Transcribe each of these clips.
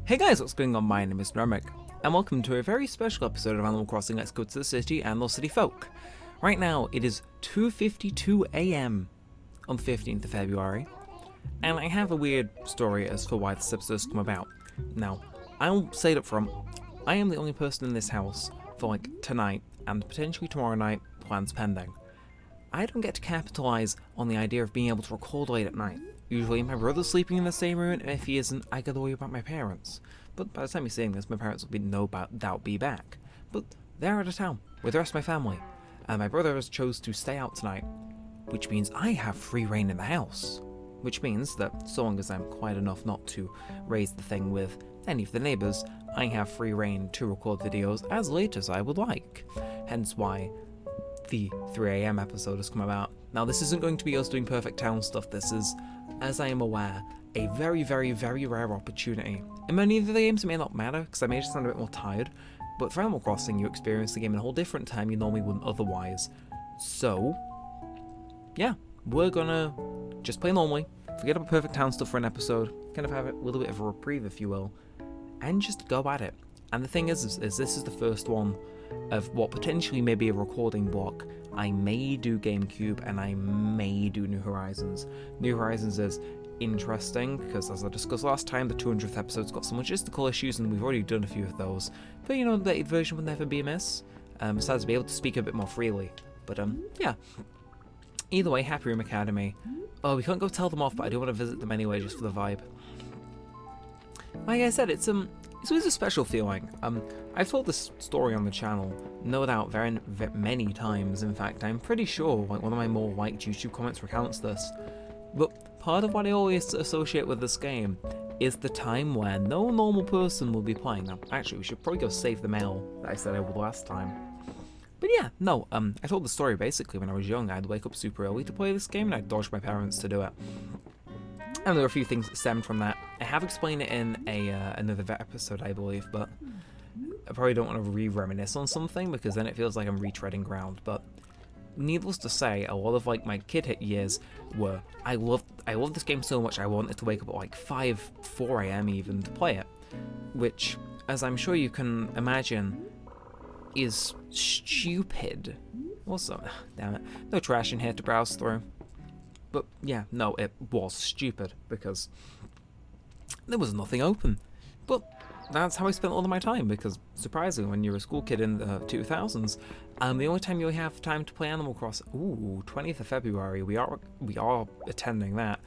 Hey guys, what's going on? My name is Neremik, and welcome to a very special episode of Animal Crossing Let's Go to the City and the City Folk. Right now, it is 2:52 AM on the 15th of February, and I have a weird story as to why this episode has come about. Now, I'll say it up front, I am the only person in this house for tonight, and potentially tomorrow night, plans pending. I don't get to capitalise on the idea of being able to record late at night. Usually my brother's sleeping in the same room, and if he isn't, I gotta worry about my parents. But by the time you're saying this, my parents will be no doubt be back. But they're out of town with the rest of my family, and my brother has chose to stay out tonight, which means I have free reign in the house. Which means that so long as I'm quiet enough not to raise the thing with any of the neighbours, I have free reign to record videos as late as I would like. Hence why the 3 AM episode has come about. Now this isn't going to be us doing perfect town stuff, this is, as I am aware, a very, very, very rare opportunity. In many of the games it may not matter, because I may just sound a bit more tired, but for Animal Crossing you experience the game in a whole different time you normally wouldn't otherwise. So, yeah, we're gonna just play normally, forget about perfect town stuff for an episode, kind of have a little bit of a reprieve if you will, and just go at it. And the thing is this is the first one of what potentially may be a recording block. I may do Gamecube and I may do New Horizons. New Horizons is interesting because, as I discussed last time, the 200th episode's got some logistical issues and we've already done a few of those. But you know, the updated version would never be amiss. Besides to be able to speak a bit more freely. But yeah. Either way, Happy Room Academy. Oh, we can't go tell them off, but I do want to visit them anyway just for the vibe. Like I said, it's always a special feeling. I've told this story on the channel, no doubt, very many times. In fact, I'm pretty sure one of my more liked YouTube comments recounts this. But part of what I always associate with this game is the time where no normal person will be playing. Now, actually, we should probably go save the mail that I said I would last time. But yeah, no, I told the story basically when I was young. I'd wake up super early to play this game, and I'd dodge my parents to do it. And there are a few things that stemmed from that. I have explained it in another episode, I believe, but I probably don't want to re-reminisce on something because then it feels like I'm retreading ground. But needless to say, a lot of my kid years were I loved this game so much I wanted to wake up at 4 AM even to play it, which, as I'm sure you can imagine, is stupid. Also, damn it, no trash in here to browse through. But yeah, no, it was stupid because there was nothing open. But that's how I spent all of my time because, surprisingly, when you're a school kid in the 2000s, the only time you have time to play Animal Crossing, 20th of February, we are attending that,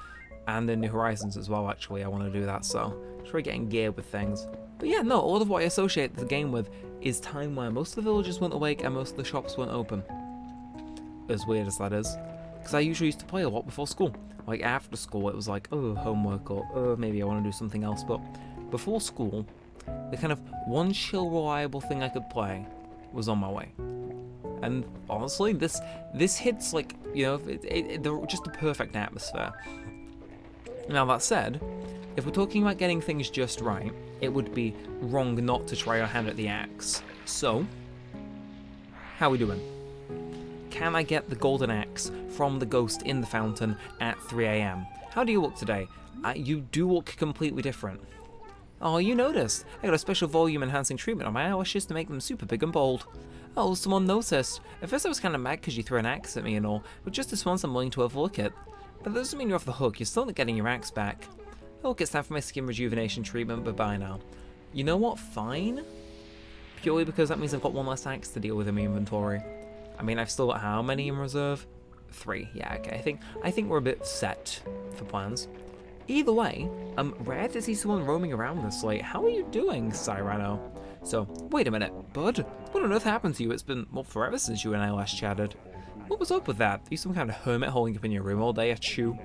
and in New Horizons as well, actually, I want to do that, so just really getting geared with things. But yeah, no, a lot of what I associate the game with is time where most of the villages weren't awake and most of the shops weren't open. As weird as that is. Because I usually used to play a lot before school. After school, it was homework, or maybe I want to do something else. But before school, the kind of one chill, reliable thing I could play was on my way. And honestly, this hits just the perfect atmosphere. Now that said, if we're talking about getting things just right, it would be wrong not to try our hand at the axe. So, how are we doing? Can I get the golden axe from the ghost in the fountain at 3 AM? How do you look today? You do look completely different. Oh, you noticed. I got a special volume enhancing treatment on my eyelashes to make them super big and bold. Oh, someone noticed. At first I was kind of mad because you threw an axe at me and all, but just this once I'm willing to overlook it. But that doesn't mean you're off the hook, you're still not getting your axe back. Oh, it's time for my skin rejuvenation treatment, bye-bye now. You know what, fine? Purely because that means I've got one less axe to deal with in my inventory. I mean, I've still got how many in reserve? 3. Yeah, okay. I think we're a bit set for plans. Either way, rare to see someone roaming around this late. How are you doing, Cyrano? So, wait a minute, bud. What on earth happened to you? It's been, forever since you and I last chatted. What was up with that? Are you some kind of hermit holding up in your room all day, achoo?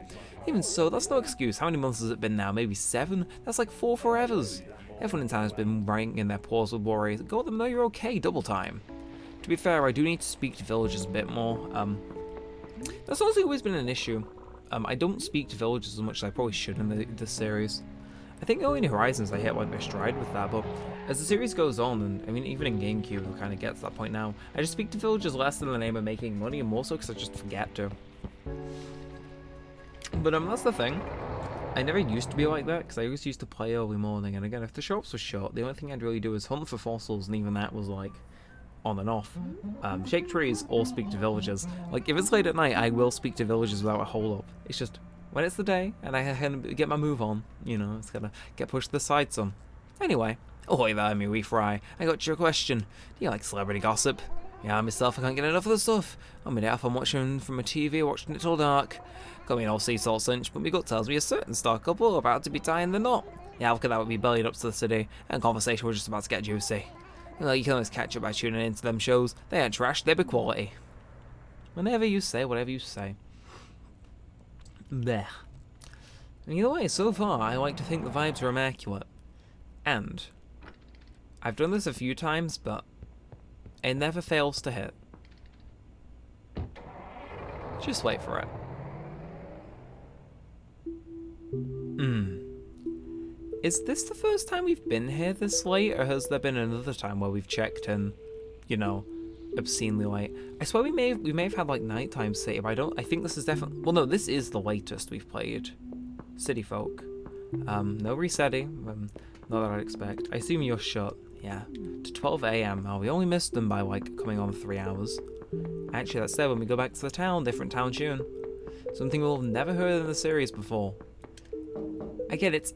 Even so, that's no excuse. How many months has it been now? Maybe 7? That's 4 forevers. Everyone in town has been wringing their paws with worry. Go let them know you're okay, double time. To be fair, I do need to speak to villagers a bit more. That's honestly always been an issue. I don't speak to villagers as much as I probably should in this series. I think only in Horizons I hit my stride with that, but as the series goes on, and I mean even in Gamecube it kind of gets to that point now, I just speak to villagers less in the name of making money and more so because I just forget to. But that's the thing. I never used to be like that, because I always used to play early morning, and again, if the shops were shut, the only thing I'd really do is hunt for fossils, and even that was like on and off. Shake trees or speak to villagers. Like, if it's late at night, I will speak to villagers without a hold up. It's just, when it's the day, and I can get my move on, you know, it's gonna get pushed to the side some. Anyway, ahoy there, me wee fry. I got your question. Do you like celebrity gossip? Yeah, myself, I can't get enough of the stuff. I'm in it off, I'm watching from a TV, watching it till dark. Got me an old sea salt cinch, but my gut tells me a certain star couple are about to be tying the knot. Yeah, look at that with me bellying up to the city, and conversation was just about to get juicy. You know, you can always catch up by tuning into them shows. They ain't trash, they be quality. Whenever you say, whatever you say. Blech. And either way, so far, I like to think the vibes are immaculate. And I've done this a few times, but it never fails to hit. Just wait for it. Is this the first time we've been here this late, or has there been another time where we've checked in, you know, obscenely late? I swear we may have had like nighttime city, but I think this is definitely, well no, this is the latest we've played City Folk. No resetting, not that I'd expect. I assume you're shut, yeah, to 12 AM. Oh, we only missed them by like coming on 3 hours. Actually, that's there when we go back to the town, different town tune. Something we'll have never heard in the series before. Again, it's,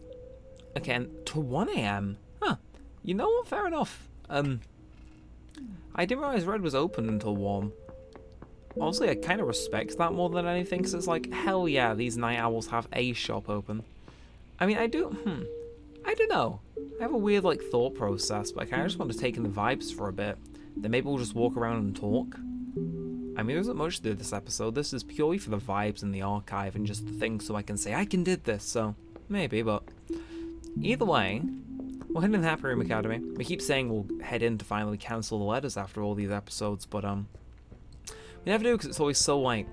again, to 1 AM. Huh. You know what? Fair enough. I didn't realize Red was open until 1. Honestly, I kind of respect that more than anything, because it's like, hell yeah, these night owls have a shop open. I mean, I don't know. I have a weird, like, thought process, but I kind of just want to take in the vibes for a bit. Then maybe we'll just walk around and talk. I mean, there isn't much to do this episode. This is purely for the vibes and the archive and just the things so I can say, I can did this, so maybe, but either way, we're heading to the Happy Room Academy. We keep saying we'll head in to finally cancel the letters after all these episodes, but we never do because it's always so late.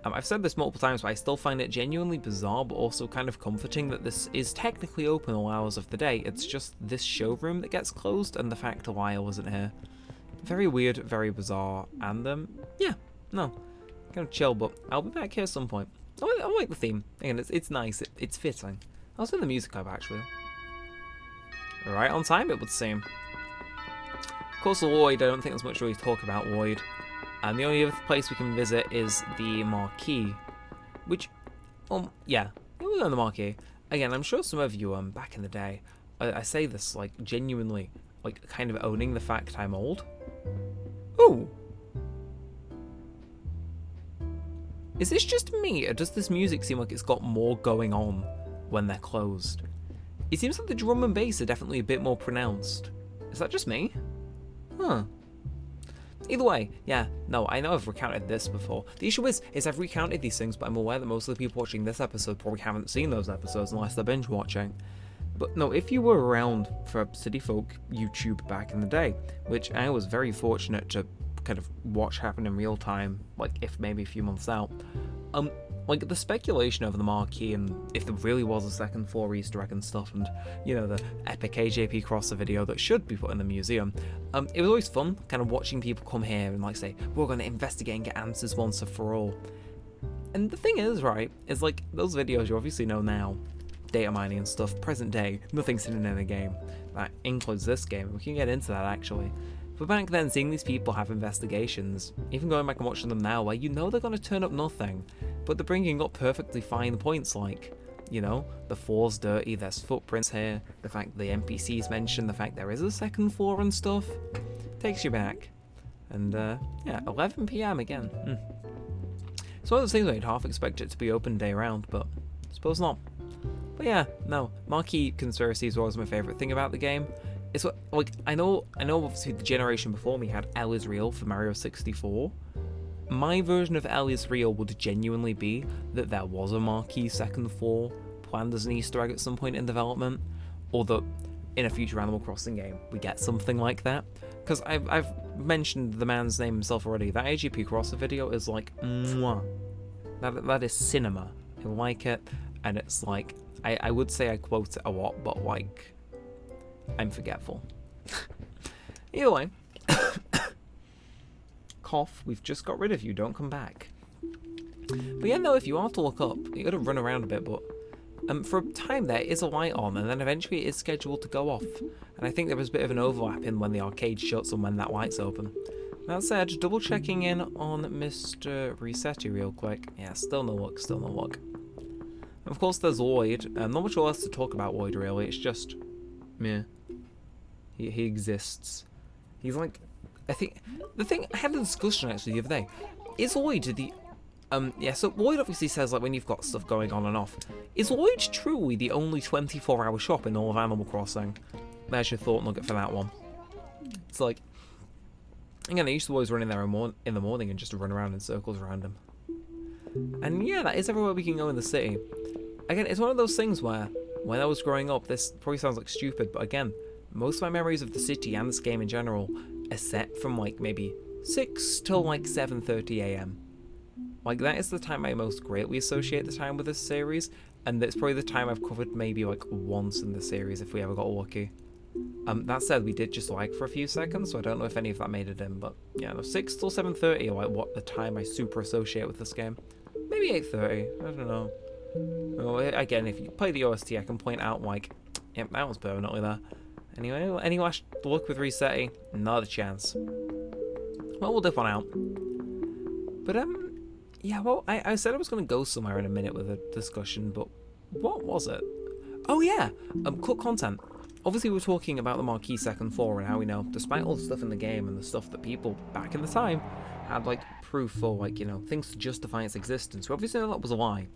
I've said this multiple times, but I still find it genuinely bizarre, but also kind of comforting that this is technically open all hours of the day. It's just this showroom that gets closed, and the fact Lyle isn't here. Very weird, very bizarre, and yeah, no, kind of chill, but I'll be back here at some point. I like the theme. Again, it's nice, it's fitting. I was in the music club, actually. Right on time, it would seem. Of course, Lloyd, I don't think there's much really to talk about Lloyd. And the only other place we can visit is the Marquee, which, yeah, we'll go on the Marquee. Again, I'm sure some of you, back in the day, I say this, like, genuinely, like, kind of owning the fact I'm old. Ooh! Is this just me, or does this music seem like it's got more going on when they're closed? It seems like the drum and bass are definitely a bit more pronounced. Is that just me? Huh. Either way, yeah, no, I know I've recounted this before. The issue is I've recounted these things, but I'm aware that most of the people watching this episode probably haven't seen those episodes unless they're binge watching. But no, if you were around for City Folk YouTube back in the day, which I was very fortunate to kind of watch happen in real time, like if maybe a few months out, like the speculation over the Marquee and if there really was a second floor Easter egg and stuff, and you know, the epic AJP crosser video that should be put in the museum, it was always fun kind of watching people come here and like say, we're going to investigate and get answers once and for all. And the thing is, right, is like those videos you obviously know now, data mining and stuff, present day, nothing's hidden in a game. That includes this game. We can get into that actually. But back then, seeing these people have investigations, even going back and watching them now, where you know they're going to turn up nothing, but they're bringing up perfectly fine points like, you know, the floor's dirty, there's footprints here, the fact the NPCs mentioned, the fact there is a second floor and stuff, takes you back. And yeah, 11 PM again. It's one of those things where you'd half expect it to be open day round, but I suppose not. But yeah, no, Marquee Conspiracy is always my favourite thing about the game. It's what, like, I know obviously the generation before me had L is Real for Mario 64. My version of L is Real would genuinely be that there was a Marquee second floor planned as an Easter egg at some point in development, or that in a future Animal Crossing game we get something like that. Because I've mentioned the man's name himself already. That AGP crosser video is like, mwah. That is cinema. I like it, and it's like, I would say I quote it a lot, but like, I'm forgetful. Either way, cough, we've just got rid of you, don't come back. But yeah, no, if you are to look up, you gotta run around a bit, but For a time there is a light on, and then eventually it is scheduled to go off. And I think there was a bit of an overlap in when the arcade shuts and when that light's open. That said, double checking in on Mr. Resetti real quick. Yeah, still no luck, still no luck. And of course there's Lloyd. Not much else to talk about Lloyd really, it's just... meh. He exists. He's like... I had a discussion actually the other day. Is Lloyd the... yeah, so Lloyd obviously says, like, when you've got stuff going on and off. Is Lloyd truly the only 24-hour shop in all of Animal Crossing? There's your thought nugget for that one. It's like... Again, I used to always run in there in the morning and just run around in circles around him. And yeah, that is everywhere we can go in the city. Again, it's one of those things where, when I was growing up, this probably sounds like stupid, but again, most of my memories of the city and this game in general are set from, like, maybe 6 till, like, 7:30 AM. Like, that is the time I most greatly associate the time with this series, and it's probably the time I've covered maybe, like, once in the series if we ever got lucky. That said, we did just lag for a few seconds, so I don't know if any of that made it in, but yeah, no, 6 till 7:30 are, like, what the time I super associate with this game. Maybe 8:30, I don't know. Well, again, if you play the OST, I can point out, like, yep, that was permanently there. Anyway, any last luck with Resetti? Not a chance. Well, we'll dip one out. But, yeah, well, I said I was going to go somewhere in a minute with a discussion, but what was it? Oh, yeah, cut content. Obviously, we're talking about the Marquee second floor and how we know, despite all the stuff in the game and the stuff that people back in the time had, like, proof for, like, you know, things to justify its existence. We obviously know that was a lie.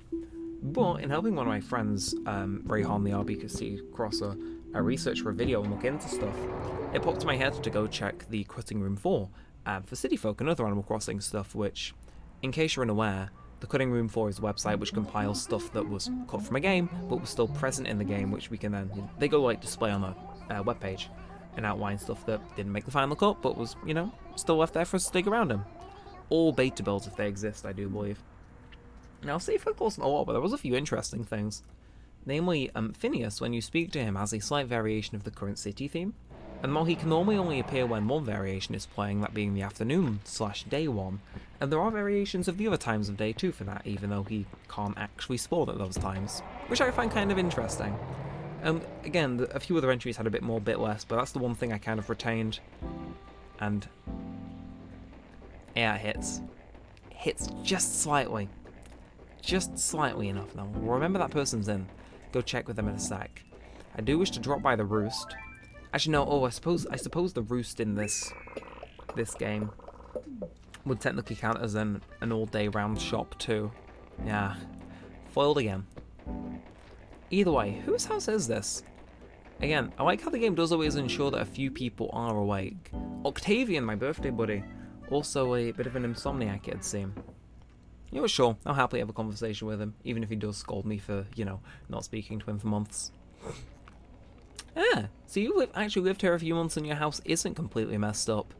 But in helping one of my friends, Rayhan the RBC Crosser, research for a video and look into stuff, it popped to my head to go check the Cutting Room 4 for City Folk and other Animal Crossing stuff, which, in case you're unaware, the Cutting Room 4 is a website which compiles stuff that was cut from a game, but was still present in the game, which we can then, you know, they go, like, display on a webpage and outline stuff that didn't make the final cut, but was, you know, still left there for us to dig around in. All beta builds if they exist, I do believe. Now, City Folk wasn't a lot, but there was a few interesting things. Namely, Phineas, when you speak to him, has a slight variation of the current city theme, and while he can normally only appear when one variation is playing, that being the afternoon/day one, and there are variations of the other times of day too for that, even though he can't actually spawn at those times, which I find kind of interesting. Again, a few other entries had a bit more, a bit less, but that's the one thing I kind of retained. And yeah, it hits. Hits just slightly. Just slightly enough. Now, remember that person's in. Go check with them in a sec. I do wish to drop by the Roost. Actually, no. Oh, I suppose the Roost in this game would technically count as an all-day round shop too. Yeah, foiled again. Either way, whose house is this? Again, I like how the game does always ensure that a few people are awake. Octavian, my birthday buddy, also a bit of an insomniac, it'd seem. You know, sure, I'll happily have a conversation with him, even if he does scold me for, you know, not speaking to him for months. Ah, so you actually lived here a few months and your house isn't completely messed up.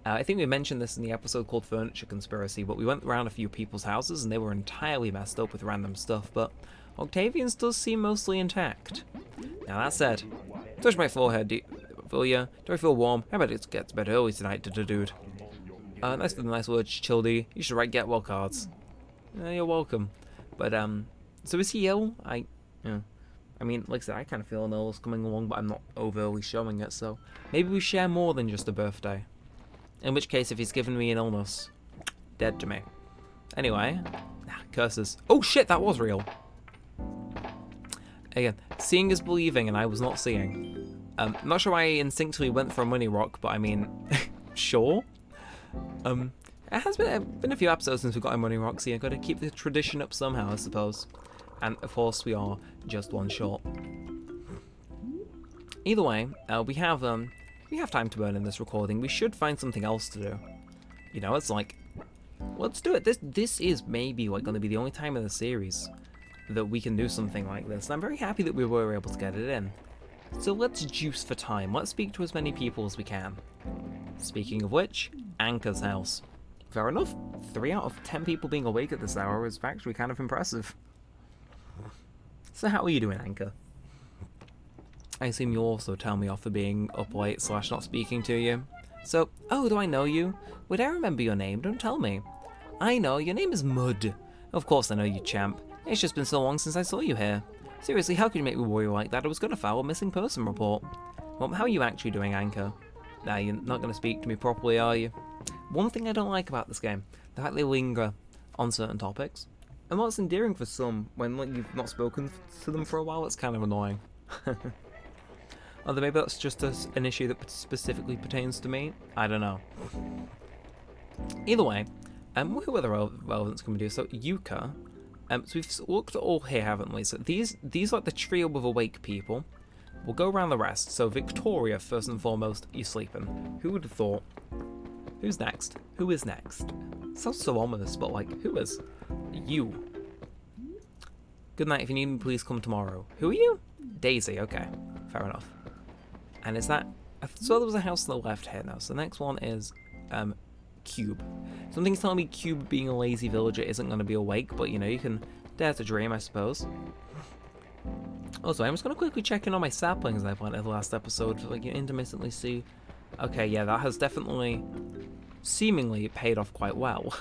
I think we mentioned this in the episode called Furniture Conspiracy, but we went around a few people's houses and they were entirely messed up with random stuff, but Octavian's does seem mostly intact. Now that said, touch my forehead, will ya? Do I feel warm? How about it gets to bed early tonight, dude? Nice for the nice words, Childy. You should write get well cards. You're welcome. But, so is he ill? I mean, like I said, I kind of feel an illness coming along, but I'm not overly showing it, so maybe we share more than just a birthday. In which case, if he's given me an illness, dead to me. Anyway, curses. Oh shit, that was real. Again, seeing is believing, and I was not seeing. I'm not sure why I instinctively went for a money rock, but I mean, sure. It has been a few episodes since we got a money rock, so you've got to keep the tradition up somehow, I suppose. And of course, we are just one short. Either way, we have time to burn in this recording. We should find something else to do. You know, it's like, let's do it. This is maybe like going to be the only time in the series that we can do something like this. And I'm very happy that we were able to get it in. So let's juice for time. Let's speak to as many people as we can. Speaking of which, Anchor's house. Fair enough. 3 out of 10 people being awake at this hour is actually kind of impressive. So how are you doing, Anchor? I assume you also tell me off for being up late / not speaking to you. So, oh, do I know you? Would I remember your name? Don't tell me. I know, your name is Mud. Of course I know you, champ. It's just been so long since I saw you here. Seriously, how could you make me worry like that? I was going to file a missing person report. Well, how are you actually doing, Anchor? Nah, you're not going to speak to me properly, are you? One thing I don't like about this game, the fact they linger on certain topics. And while it's endearing for some, when like you've not spoken to them for a while, it's kind of annoying. Although maybe that's just an issue that specifically pertains to me. I don't know. Either way, who other relevance can we do? So Yuka. So we've looked at all here, haven't we? So these like the trio of awake people. We'll go around the rest. So Victoria, first and foremost, you're sleeping. Who would have thought? Who's next? Who is next? Sounds so ominous, but like, who is? You. Good night. If you need me, please come tomorrow. Who are you? Daisy. Okay, fair enough. And is that? I saw there was a house on the left here now. So the next one is Cube. Something's telling me Cube, being a lazy villager, isn't going to be awake, but you know, you can dare to dream, I suppose. Also, I'm just going to quickly check in on my saplings I planted the last episode, so like you intermittently see. Okay, yeah, that has definitely, seemingly paid off quite well.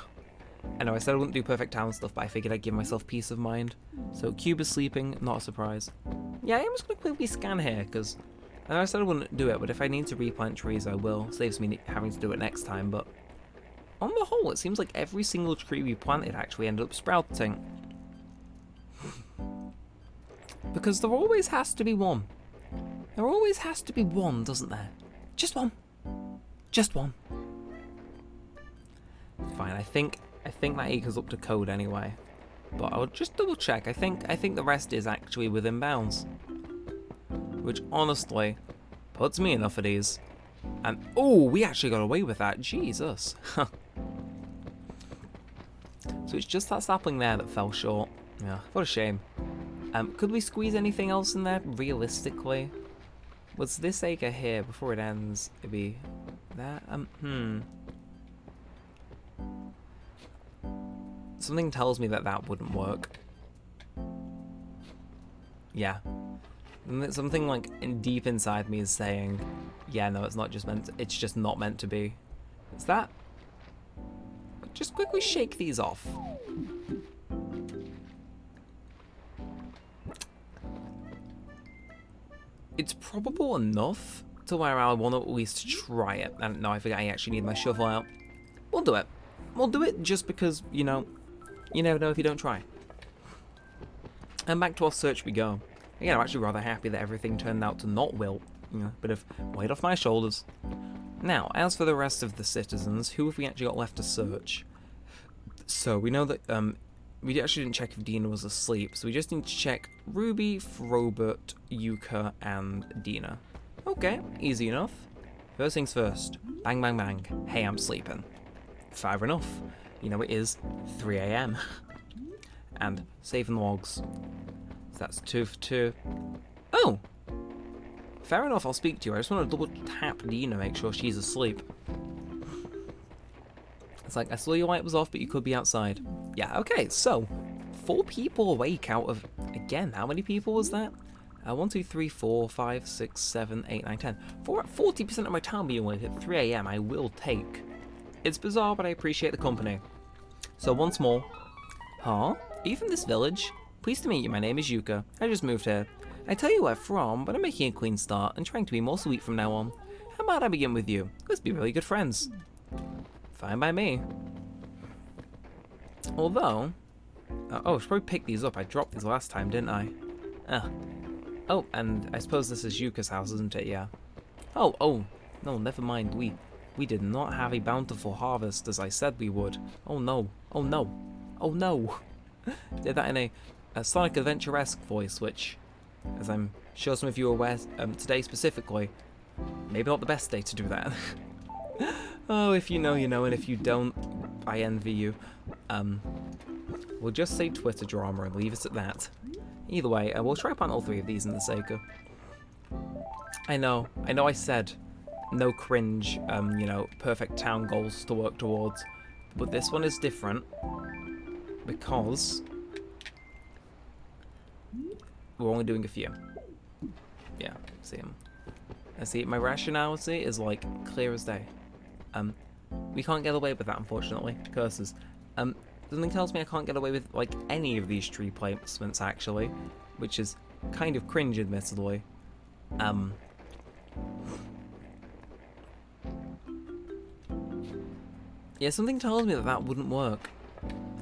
I know I said I wouldn't do perfect town stuff, but I figured I'd give myself peace of mind. So Cube is sleeping, not a surprise. Yeah, I'm just going to quickly scan here, because I know I said I wouldn't do it, but if I need to replant trees, I will. Saves me having to do it next time, but on the whole, it seems like every single tree we planted actually ended up sprouting. Because there always has to be one. There always has to be one, doesn't there? Just one. Just one. Fine, I think that equals up to code anyway. But I'll just double check. I think the rest is actually within bounds. Which honestly puts me enough at ease. And oh, we actually got away with that. Jesus. So it's just that sapling there that fell short. Yeah, what a shame. Could we squeeze anything else in there realistically? Was this acre here before it ends? It'd be that. Something tells me that wouldn't work. Yeah. Something like deep inside me is saying, yeah, no, it's not just meant to, it's just not meant to be. Is that? Just quickly shake these off. It's probable enough to where I want to at least try it. And no, I forget I actually need my shovel out. We'll do it. We'll do it just because, you know, you never know if you don't try. And back to our search we go. Again, I'm actually rather happy that everything turned out to not wilt. You know, bit of weight off my shoulders. Now, as for the rest of the citizens, who have we actually got left to search? So, we know that we actually didn't check if Dina was asleep, so we just need to check Ruby, Frobert, Yuka, and Dina. Okay, easy enough. First things first. Bang, bang, bang. Hey, I'm sleeping. Fair enough. You know, it is 3 AM. And saving logs. So that's 2 for 2. Oh! Fair enough, I'll speak to you. I just want to double tap Dina, make sure she's asleep. It's like, I saw your light was off, but you could be outside. Yeah, okay, so 4 people awake out of, again, how many people was that? 1, 2, 3, 4, 5, 6, 7, 8, 9, 10. 40% of my time being awake at 3 AM I will take. It's bizarre, but I appreciate the company. So once more. Huh? Are you from this village? Pleased to meet you, my name is Yuka. I just moved here. I tell you where from, but I'm making a clean start and trying to be more sweet from now on. How about I begin with you? Let's be really good friends. Fine by me. Although... oh, I should probably pick these up. I dropped these last time, didn't I? Oh, and I suppose this is Yuka's house, isn't it? Yeah. Oh, no, never mind. We did not have a bountiful harvest as I said we would. Oh no, oh no, oh no. Did that in a Sonic Adventure-esque voice, which, as I'm sure some of you are aware, today specifically, maybe not the best day to do that. Oh, if you know, you know, and if you don't, I envy you. We'll just say Twitter drama and leave it at that. Either way, we'll try plant all 3 of these in the Seika. I know I said no cringe, you know, perfect town goals to work towards, but this one is different because we're only doing a few. Yeah, see him. I see my rationality is like clear as day. We can't get away with that, unfortunately. Curses. Something tells me I can't get away with like any of these tree placements actually, which is kind of cringe, admittedly. Yeah, something tells me that that wouldn't work.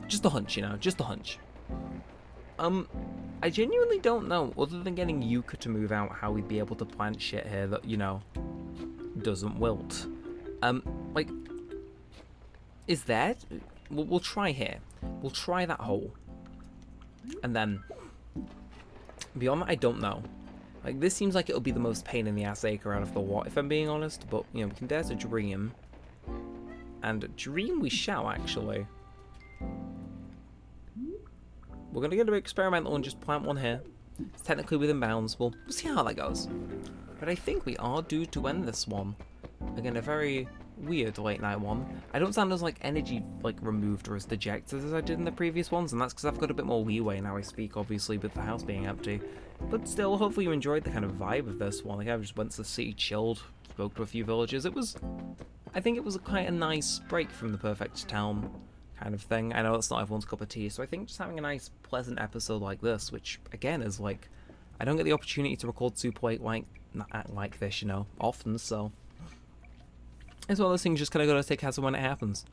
Just a hunch, you know, just a hunch. I genuinely don't know, other than getting Yuka to move out, how we'd be able to plant shit here that, you know, doesn't wilt. Like, is that? We'll try here. We'll try that hole. And then, beyond that, I don't know. Like, this seems like it'll be the most pain in the ass acre out of the lot, if I'm being honest, but, you know, we can dare to dream. And dream we shall, actually. We're going to get a bit experimental and just plant one here. It's technically within bounds. We'll see how that goes. But I think we are due to end this one. Again, a very weird late night one. I don't sound as like energy like removed or as dejected as I did in the previous ones, and that's because I've got a bit more leeway now I speak, obviously, with the house being empty. But still, hopefully you enjoyed the kind of vibe of this one. Like, I just went to the city, chilled, spoke to a few villagers. I think it was quite a nice break from the perfect town kind of thing. I know it's not everyone's cup of tea, so I think just having a nice, pleasant episode like this, which, again, is like, I don't get the opportunity to record super late like this, you know, often, so it's one of those things you just kind of got to take as and when it happens.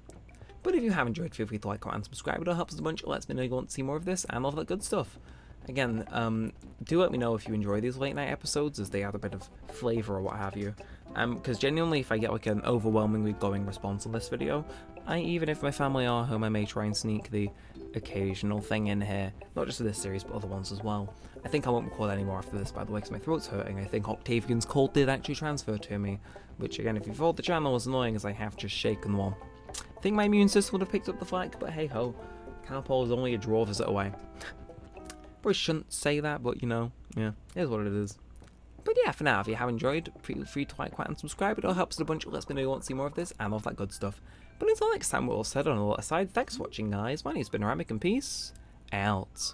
But if you have enjoyed, feel free to like, comment, and subscribe. It all helps us a bunch. It lets me know you want to see more of this and all that good stuff. Again, do let me know if you enjoy these late night episodes, as they add a bit of flavour or what have you. Because genuinely, if I get like an overwhelmingly glowing response on this video, even if my family are home, I may try and sneak the occasional thing in here. Not just for this series, but other ones as well. I think I won't record any more after this, by the way, because my throat's hurting. I think Octavian's cold did actually transfer to me, which, again, if you followed the channel, was annoying as I have just shaken one. I think my immune system would have picked up the slack, but hey ho, Calpol is only a draw visit away. Probably shouldn't say that, but you know, yeah, it is what it is. But yeah, for now, if you have enjoyed, feel free to like, comment, and subscribe. It all helps a bunch. It lets me know you want to see more of this and all that good stuff. But until next time, we're all said on all that aside. Thanks for watching, guys. My name's been Neremik, and peace out.